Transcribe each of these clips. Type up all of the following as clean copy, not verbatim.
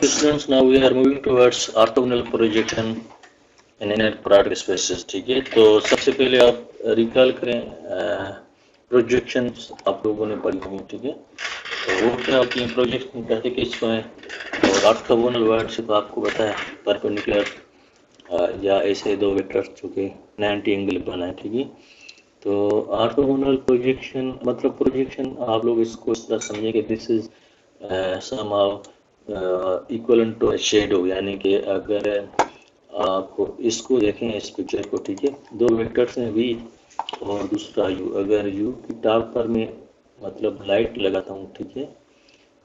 Okay, students, now we are moving towards orthogonal projection in inner product spaces. ठीक है, तो सबसे पहले आप रिकॉल करें प्रोजेक्शंस आप लोगों ने पढ़ी होंगी. ठीक है, तो वो क्या होती है प्रोजेक्शन, कहते किसको है, और ऑर्थोगोनल वर्ड से तो आपको पता है परपेंडिकुलर या ऐसे दो वेक्टर्स जो कि 90 एंगल बनाए. ठीक है, तो ऑर्थोगोनल प्रोजेक्शन मतलब प्रोजेक्शन आप लोग इसको इस तरह समझें कि this is somehow equivalent to shadow, यानी कि अगर आप इसको देखें इस पिक्चर को. ठीक है, दो वेक्टर्स हैं v और दूसरा u. अगर u की टॉप पर मैं मतलब लाइट लगाता हूँ, ठीक है,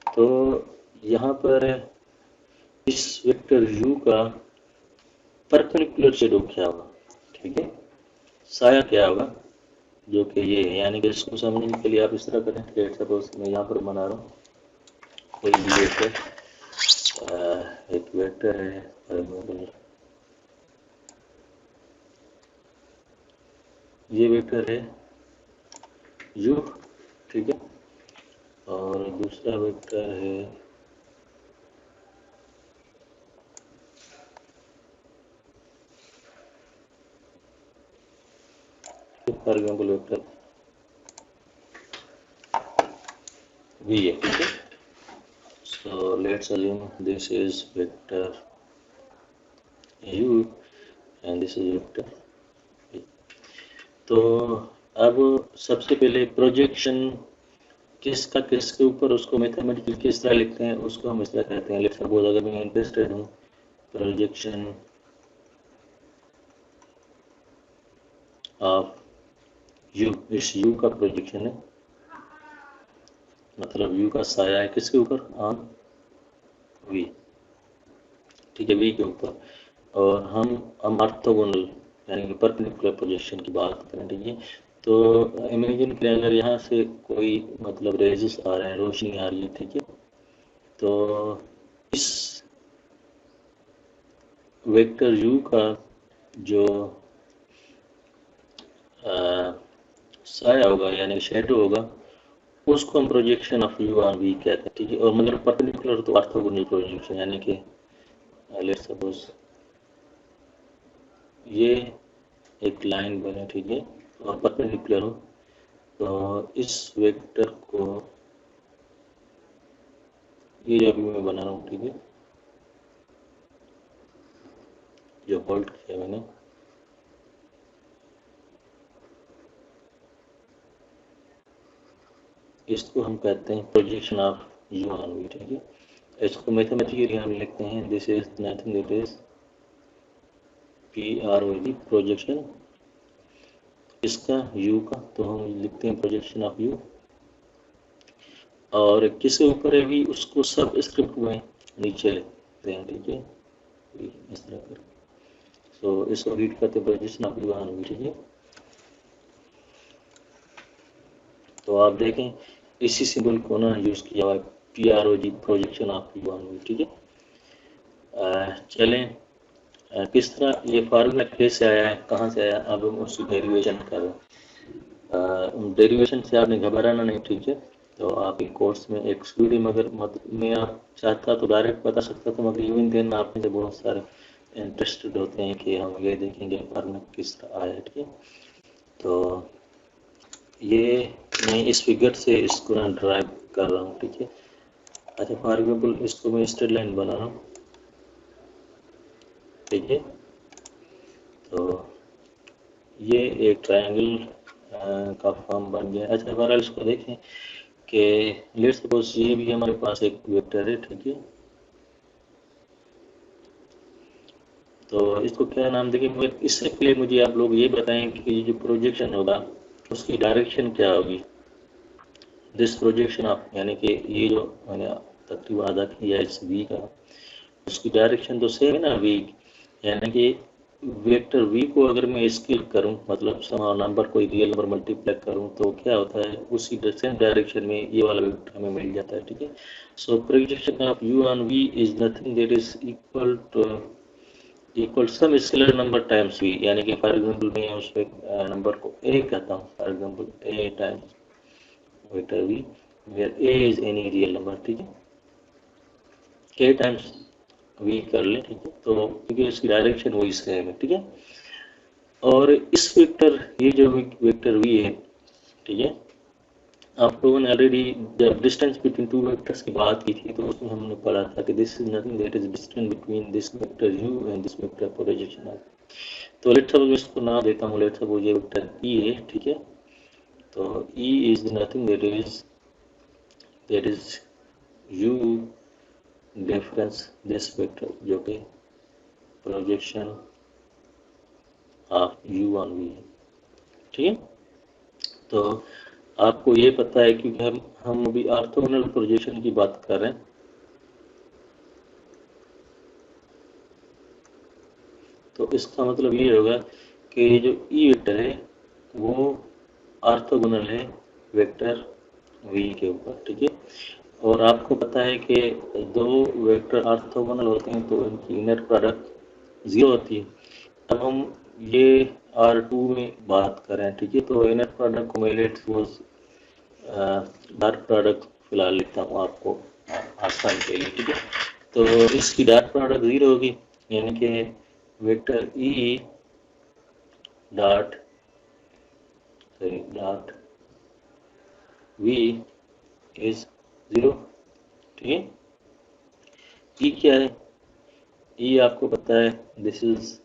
तो यहाँ पर इस वेक्टर u का परपेंडिकुलर शेडो क्या होगा. ठीक है, साया क्या होगा, जो कि ये है. यानी कि इसको समझने के लिए आप इस तरह करें. लेट सपोज मैं यहाँ पर बना रहा हूँ कोई भी वेक्टर, एक वेक्टर है ये वेक्टर है u. ठीक है, और दूसरा वेक्टर है फॉर एग्जाम्पल वेक्टर v है. ठीक है, so let's assume this is vector u and this is vector v. तो अब सबसे पहले प्रोजेक्शन किसका किसके ऊपर, उसको मैथमेटिकली किस तरह लिखते हैं, उसको हम इस तरह कहते हैं. लेट्स सपोज अगर मैं इंटरेस्टेड हूँ प्रोजेक्शन ऑफ u, इस u का प्रोजेक्शन है, मतलब u का साया है किसके ऊपर, ऑन v. ठीक है, v के ऊपर. और हम ऑर्थोगोनल यानी कि परपेंडिकुलर प्रोजेक्शन की बात करें. ठीक है, तो इमेजिन करें अगर यहाँ से कोई मतलब रेजेस आ रहे हैं, रोशनी आ रही है. ठीक है, तो इस वेक्टर u का जो साया होगा यानी शेडो होगा, उसको हम projection of u on v कहते हैं. ठीक है, और मतलब परपेंडिकुलर तो ऑर्थोगोनल प्रोजेक्शन, यानी कि लेट्स सपोज ये एक लाइन बने. ठीक है, और परपेंडिकुलर हो, तो इस वेक्टर को ये जो अभी मैं बना रहा हूँ. ठीक है, जो होल्ड किया मैंने, इसको हम कहते हैं projection of u on v. ठीक है, इसको मैथमेटिकली हम लिखते हैं this is nothing it is PROD projection इसका u का, तो हम लिखते हैं प्रोजेक्शन ऑफ u. और किसके ऊपर है v, उसको सब स्क्रिप्ट में नीचे लिखते हैं. ठीक है, इस तरह कर, सो इसको रीड करते हैं projection of u on v. ठीक है, तो आप देखें इसी सिंबल को ना यूज किया हुआ है PROD projection of u on v. ठीक है, चलें किस तरह ये फार्मूला कैसे आया है, कहाँ से आया, अब हम उसकी डेरिवेशन कर रहे हैं. डेरिवेशन से आपने घबराना नहीं. ठीक है, तो आप एक कोर्स में एक स्टूडियो में अगर मैं आप चाहता तो डायरेक्ट बता सकता था, मगर इवन देन आप में से बहुत सारे इंटरेस्टेड होते हैं कि हम ये देखेंगे फार्मूला किस तरह आया है. ठीक है, तो ये मैं इस फिगर से इसको ना ड्राइव कर रहा हूँ. ठीक है, अच्छा फॉर एग्जाम्पल इसको मैं स्ट्रेट लाइन बना रहा हूँ. ठीक है, तो ये एक ट्रायंगल का फॉर्म बन गया. अच्छा बहरहाल इसको देखें कि लेट्स सपोज ये भी हमारे पास एक वेक्टर है. ठीक है, तो इसको क्या नाम देंगे, इससे पहले मुझे आप लोग ये बताएं कि ये जो प्रोजेक्शन होगा उसकी डायरेक्शन क्या होगी. दिस प्रोजेक्शन ऑफ, यानी कि ये जो मैंने तकरीबन आधा किया इस v का, उसकी डायरेक्शन तो सेम है ना v, यानी कि वेक्टर v को अगर मैं स्केल करूं, मतलब समा नंबर कोई रियल नंबर मल्टीप्लाई करूं, तो क्या होता है उसी सेम डायरेक्शन में ये वाला वेक्टर हमें मिल जाता है. ठीक है, so projection of u on v is nothing that is equal to some scalar number times v. यानी कि फॉर एग्जांपल मैं उस नंबर को a कहता हूँ, for example a times vector v where a is any real number. ठीक है, a times we कर ले, ठीक है, तो क्योंकि इसकी डायरेक्शन वही सेम है, ठीक है। और इस वेक्टर, ये जो वेक्टर वी है, ठीक है, आप लोगों ने ऑलरेडी जब डिस्टेंस बिटवीन टू वेक्टर्स की बात की थी तो उसमें हमने पढ़ा था कि this is nothing that is distance between this vector u and this vector projection of. तो लेट्स सपोज मैं इसको नाम देता हूँ, लेट्स सपोज ये वेक्टर ई है, ठीक है। तो e is nothing that is u difference this vector, जो कि projection of u on v है, ठीक है। तो आपको ये पता है क्योंकि हम अभी ऑर्थोगोनल प्रोजेक्शन की बात कर रहे हैं। तो इसका मतलब ये होगा कि ये जो ई वेक्टर है वो ऑर्थोगोनल है वेक्टर वी के ऊपर, ठीक है। और आपको पता है कि दो वेक्टर ऑर्थोगोनल होते हैं तो इनकी इनर प्रोडक्ट 0 होती है। अब हम ये R2 में बात कर रहे हैं, ठीक है। तो इनर प्रोडक्ट को मैं लेट्स सपोज डॉट प्रोडक्ट फिलहाल लिखता हूँ आपको आसान के लिए, ठीक है। तो इसकी डॉट प्रोडक्ट 0 होगी, यानी कि vector e dot v is 0, ठीक है। ई क्या है? ई आपको पता है this is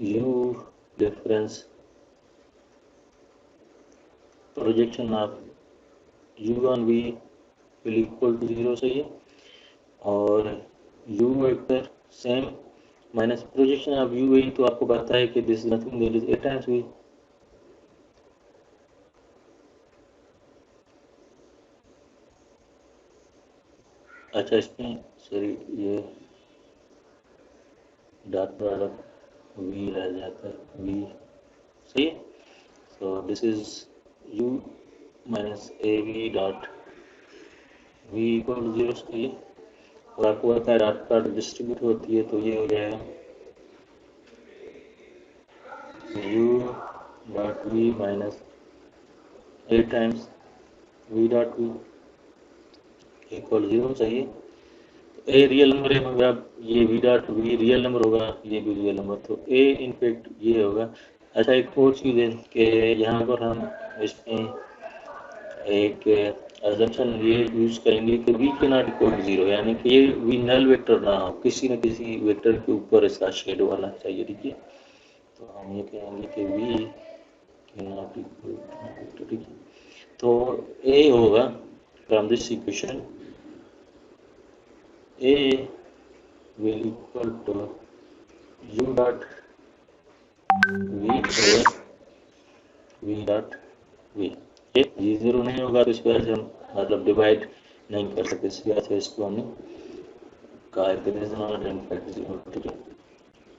u difference projection of u on v will equal to 0, सही है। और u vector same minus projection of u v, तो आपको पता है कि this is nothing that is a times v. अच्छा, इसमें सॉरी ये डॉट प्रोडक्ट वी रह जाता है, वी, सही है। So this is u minus a v dot v equal to 0, सही है। और आपको पता है डॉट प्रोडक्ट डिस्ट्रीब्यूट होती है तो ये हो जाएगा u dot v minus a times v dot v equal 0 चाहिए। ए रियल नंबर है, मगर अब ये v dot v real number होगा, ये भी रियल नंबर, तो ए इनफेक्ट ये होगा। अच्छा, एक और चीज़ है कि यहाँ पर हम इसमें एक अजम्पशन ये यूज करेंगे कि वी के नॉट इक्वल टू 0, यानी कि ये वी नल वेक्टर ना हो, किसी न किसी वेक्टर के ऊपर इसका शेड वाला चाहिए, ठीक है। तो हम ये कहेंगे कि वी के नॉट इक्वल टू, ठीक है। तो ए होगा from this equation, A will equal to u dot v over v dot v। ये जी 0 नहीं होगा तो इस वजह से हम मतलब डिवाइड नहीं कर सकते, इस वजह से इसको हमने कहा है कि नॉट इनफैक्ट 0, ठीक है।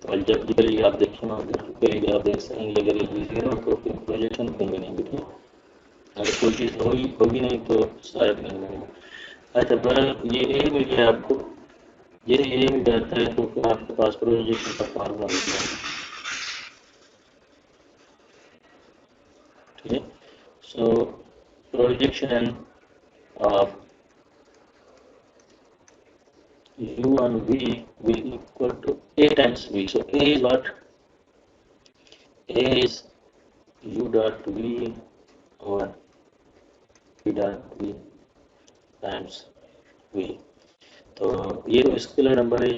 तो अलजेब्रिकली आप देखें, अलजेब्रिकली आप देख सकेंगे अगर ये 0 तो फिर प्रोजेक्शन कहीं नहीं दिखे, अगर कोई चीज़ होगी नहीं तो शायद नहीं बनेगा। अच्छा, पर ये ए मिल गया आपको, ये ए मिल जाता है तो फिर आपके पास प्रोजेक्शन का फार्मूला मिल गया, ठीक है। सो projection of u on v will equal to a times v. So a is what? A is u dot v over v dot v times v. तो ये तो स्केलर नंबर है,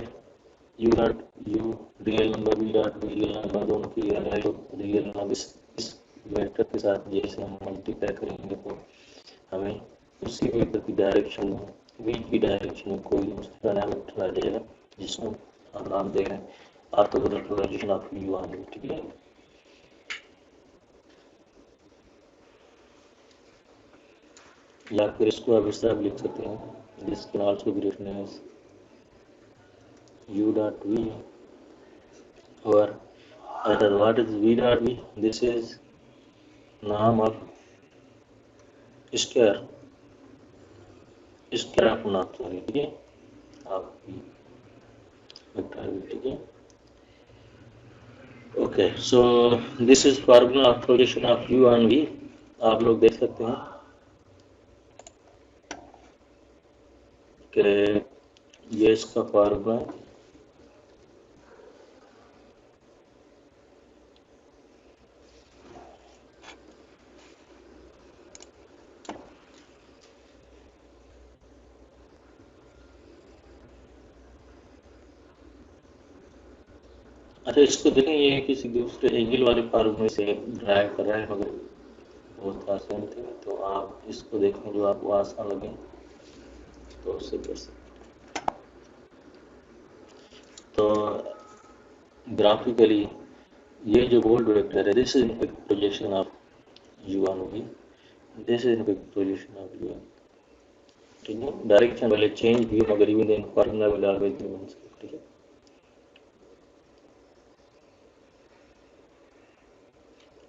u dot u real number, v dot v real number, दोनों की real number इस vector के साथ जैसे हम मल्टीप्लाई करेंगे तो हमें उसी वेक्टर की डायरेक्शन में, v की डायरेक्शन में कोई दूसरा नया वेक्टर आ जाएगा जिसको हम नाम दे रहे हैं orthogonal projection of u on v, ठीक है। या फिर इसको आप इस तरह लिख सकते हैं, this can also be written as u dot v or what is v dot v? This is नाम ऑफ स्क्वायर ऑफ नाम, सॉरी, ठीक है, आप वेक्टर, ठीक है। Okay, so this is formula of projection of u on v। आप लोग देख सकते हैं कि ये इसका फार्मूला है। अच्छा, इसको देखें, ये किसी दूसरे एंगल वाले फार्मूले से ड्राइव कर रहा है, मगर बहुत आसान थे। तो आप इसको देखें जो आपको आसान लगे तो उससे कर सकते। तो ग्राफिकली ये जो बोल्ड वेक्टर है, this is in projection of u1v, this is in projection of u1, ठीक है। डायरेक्शन वाले चेंज भी मगर even in formula will always be one, ठीक है।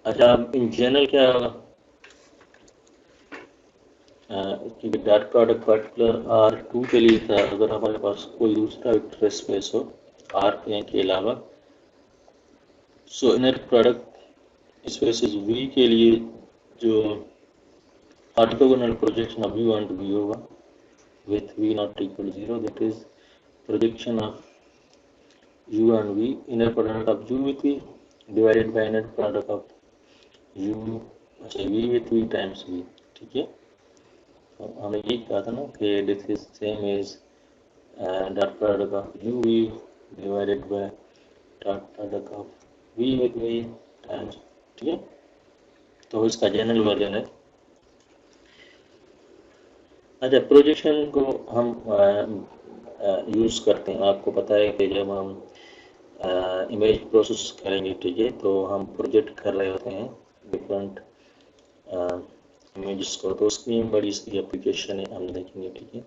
अच्छा, इन जनरल क्या होगा कि डॉट प्रोडक्ट पर्टिकुलर R2 के लिए था, अगर हमारे पास कोई दूसरा वेक्टर स्पेस हो R के अलावा, so inner product spaces V के लिए जो orthogonal projection of V1 to V होगा with V not equal to 0, that is projection of U and V, inner product of U with V divided by inner product of U, अच्छा V with V times V, ठीक है। तो हमने ये कहा था ना कि this is same as dot product of U V divided by dot product of V with V times, ठीक है। तो इसका जनरल वर्जन है। अच्छा, प्रोजेक्शन को हम यूज़ करते हैं, आपको पता है कि जब हम इमेज प्रोसेस करेंगे, ठीक है, तो हम प्रोजेक्ट कर रहे होते हैं डिफरेंट इमेजेस को, तो उसकी बड़ी सी एप्लीकेशन है, हम देखेंगे, ठीक है।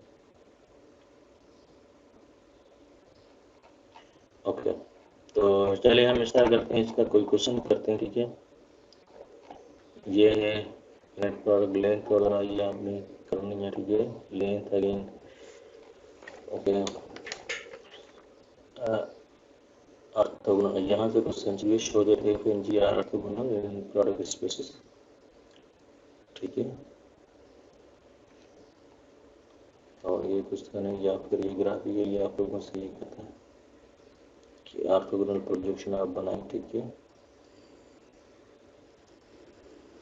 ओके, तो चलिए हम स्टार्ट करते हैं, इसका कोई क्वेश्चन करते हैं, ठीक है। ये है नेट प्रोडक्ट लेंथ वगैरह, ये आपने करनी है, ठीक है। Length again, okay. ऑर्थोगोनल, यहाँ से क्वेश्चन चाहिए, show that f and g are orthogonal in product spaces, ठीक है। और ये क्वेश्चन है, या फिर ये ग्राफी है, ये आप लोगों से ये कहते हैं कि ऑर्थोगोनल प्रोजेक्शन आप बनाएं, ठीक है।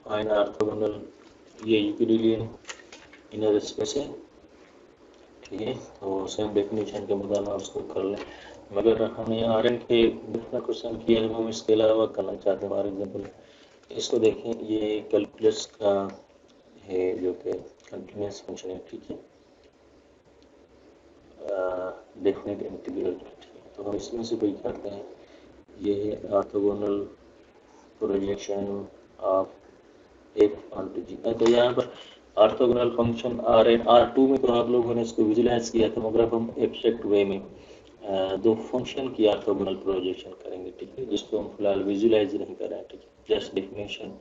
फाइंड ऑर्थोगोनल, ये यूक्लिडियन इनर स्पेस है, ठीक है। तो सेम डेफिनेशन के मुताबिक उसको कर लें, मगर हमें आर एन के दूसरा क्वेश्चन किया है, हम इसके अलावा करना चाहते हैं। फॉर एग्जाम्पल इसको देखें, ये कैलकुलस का है जो कि कंटिन्यूस फंक्शन है, ठीक है, डेफिनेट इंटीग्रल, तो हम इसमें से कोई करते हैं। ये है orthogonal projection of F onto G. तो यहाँ पर orthogonal function are N, R2 में तो आप लोगों ने इसको विजुलाइज किया था, मगर अब हम एब्स्ट्रैक्ट वे में दो फंक्शन की ऑर्थोगोनल प्रोजेक्शन करेंगे, ठीक है, जिसको हम फिलहाल विजुलाइज नहीं कर रहे हैं, ठीक है, जस्ट डेफिनेशन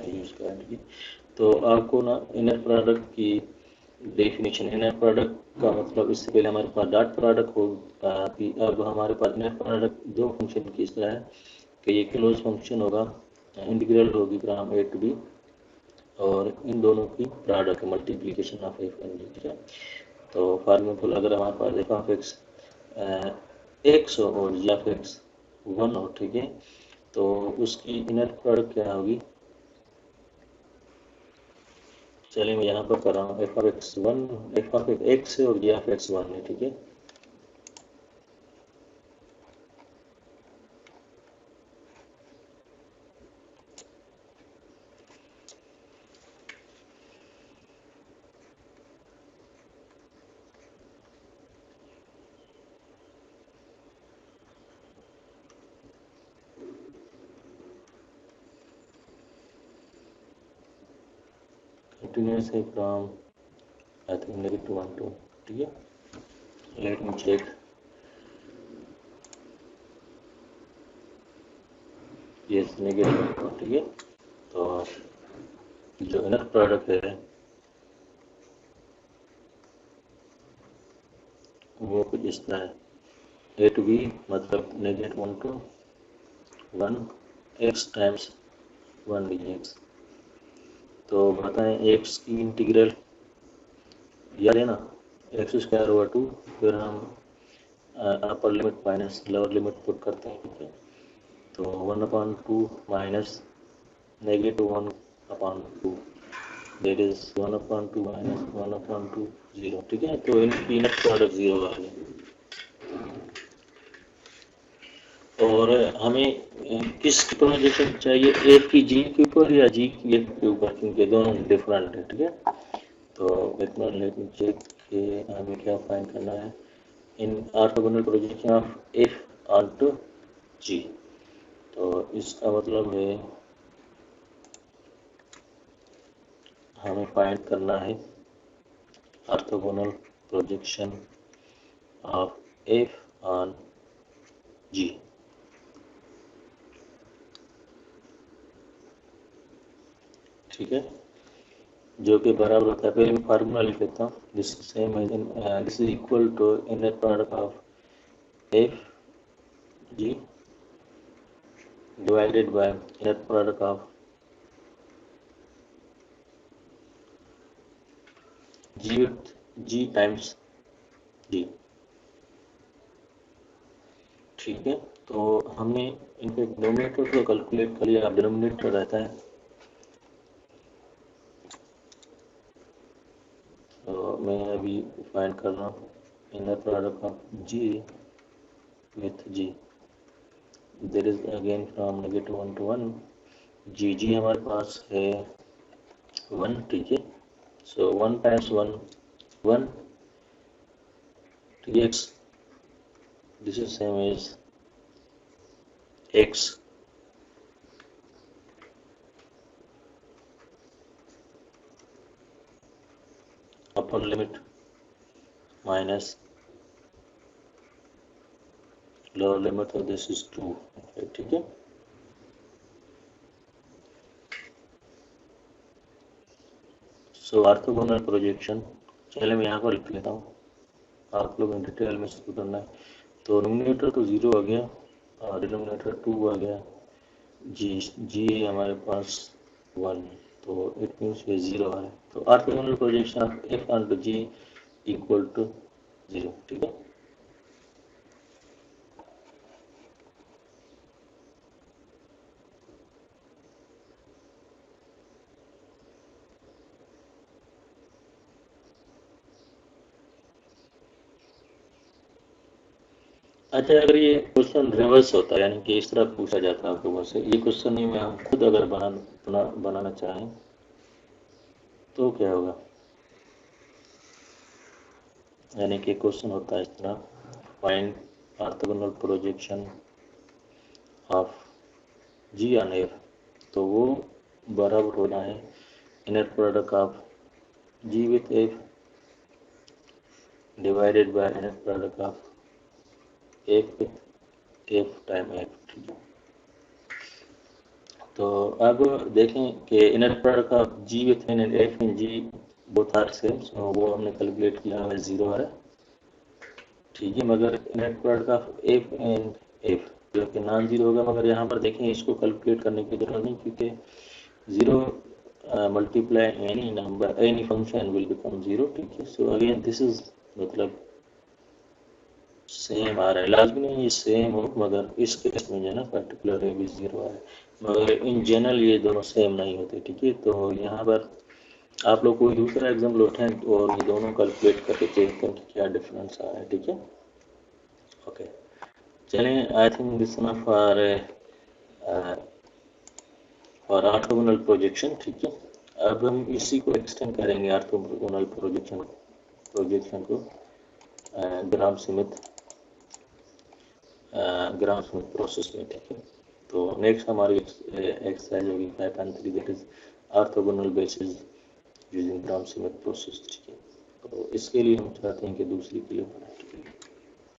यूज कर रहे हैं, ठीक है। तो आपको ना इनर प्रोडक्ट की डेफिनेशन, इनर प्रोडक्ट का मतलब, इससे पहले हमारे पास डॉट प्रोडक्ट हो, कि अब हमारे पास इनर प्रोडक्ट दो फंक्शन की इस तरह है कि ये क्लोज फंक्शन होगा, इंटीग्रल होगी फ्रॉम ए टू बी, और इन दोनों की product multiplication of F and G, ठीक है। तो फॉर एग्जाम्पल अगर हमारे पास एफ ऑफ एक्स एक्स हो और जी ऑफ एक्स 1 हो, ठीक है, तो उसकी इनर प्रोडक्ट क्या होगी। चलिए मैं यहाँ पर कर रहा हूँ, F of x 1, F of x है और जी ऑफ एक्स 1 है, ठीक है। Continuous है from I think -1 to, ठीक है। Let me check, yes negative, ठीक है। तो जो इनर प्रोडक्ट है वो कुछ इस तरह है, ए टू बी मतलब -1 to 1 x times 1 D x. तो बताएं एक्स की इंटीग्रल, याद है ना, एक्स स्क्वायर ओवर 2, फिर हम upper limit minus lower limit put करते हैं, ठीक है। तो 1/2 माइनस -1/2, दैट इज 1/2 माइनस 1/2 0, ठीक है। तो इनकी नेट प्रोडक्ट 0 आ गया। और हमें किस प्रोजेक्शन चाहिए, एफ की जी के ऊपर या जी की एफ के ऊपर, क्योंकि दोनों डिफरेंट है, ठीक है। तो लेट मी चेक कि हमें क्या फाइंड करना है इन orthogonal projection of F onto G. तो इसका मतलब है हमें फाइंड करना है orthogonal projection of F on G, ठीक है, जो कि बराबर होता है, पहले मैं फार्मूला लिख लेता हूँ। This same this is equal to inner product of F G divided by inner product of ji with G times G, ठीक है। तो हमने इनके डिनोमिनेटर को कैलकुलेट कर लिया, अब डिनोमिनेटर रहता है, तो मैं अभी फाइंड कर रहा हूँ inner product of ji with g, there is again from -1 to 1, g हमारे पास है 1, ठीक है। सो 1 times 1 1 x, this is same as x upper limit minus lower limit, so this is 2, ठीक है। सो ऑर्थोगोनल प्रोजेक्शन, चलिए मैं यहाँ पर लिख लेता हूँ, आप लोग डिटेल में शुरू करना है। तो डिनोमिनेटर तो 0 आ गया और डिनोमिनेटर 2 आ गया, जी हमारे पास 1, तो इट मीन्स ये 0 आ रहा है। तो orthogonal projection of F on g equal to 0, ठीक है। अच्छा, अगर ये क्वेश्चन रिवर्स होता है, यानी कि इस तरह पूछा जाता है आप लोगों से, ये क्वेश्चन नहीं मैं हम खुद अगर बनाना चाहें तो क्या होगा, यानी कि क्वेश्चन होता है इस तरह, find orthogonal projection of G on F, तो वो बराबर होना है inner product of ji with F divided by inner product of F with F time F, ठीक है। तो अब देखें कि inner product of ji with N and F in G both are same, so वो हमने कैलकुलेट किया है 0 है, ठीक है। मगर inner product of F and F जो कि नॉन जीरो होगा, मगर यहाँ पर देखें इसको कैलकुलेट करने की जरूरत नहीं, क्योंकि 0 multiply any number any function will become 0, ठीक है। सो अगेन दिस इज मतलब सेम आ रहा है, लाजमी नहीं ये सेम हो, मगर इस केस में जो है ना पर्टिकुलर है भी 0 आ रहा है, मगर इन जनरल ये दोनों सेम नहीं होते, ठीक है। तो यहाँ पर आप लोग कोई दूसरा एग्जाम्पल उठाएं और ये दोनों कैलकुलेट करके चेक करें कि क्या डिफरेंस आ रहा है, ठीक है। ओके, चलें, I think this enough for orthogonal projection, ठीक है। अब हम इसी को एक्सटेंड करेंगे ऑर्थोगोनल प्रोजेक्शन को ग्राम स्मिथ प्रोसेस में, ठीक है। तो नेक्स्ट हमारी एक्सरसाइज होगी 5.3, that is orthogonal basis using gram Smith process, ठीक है। तो इसके लिए हम चाहते हैं कि दूसरी क्लिप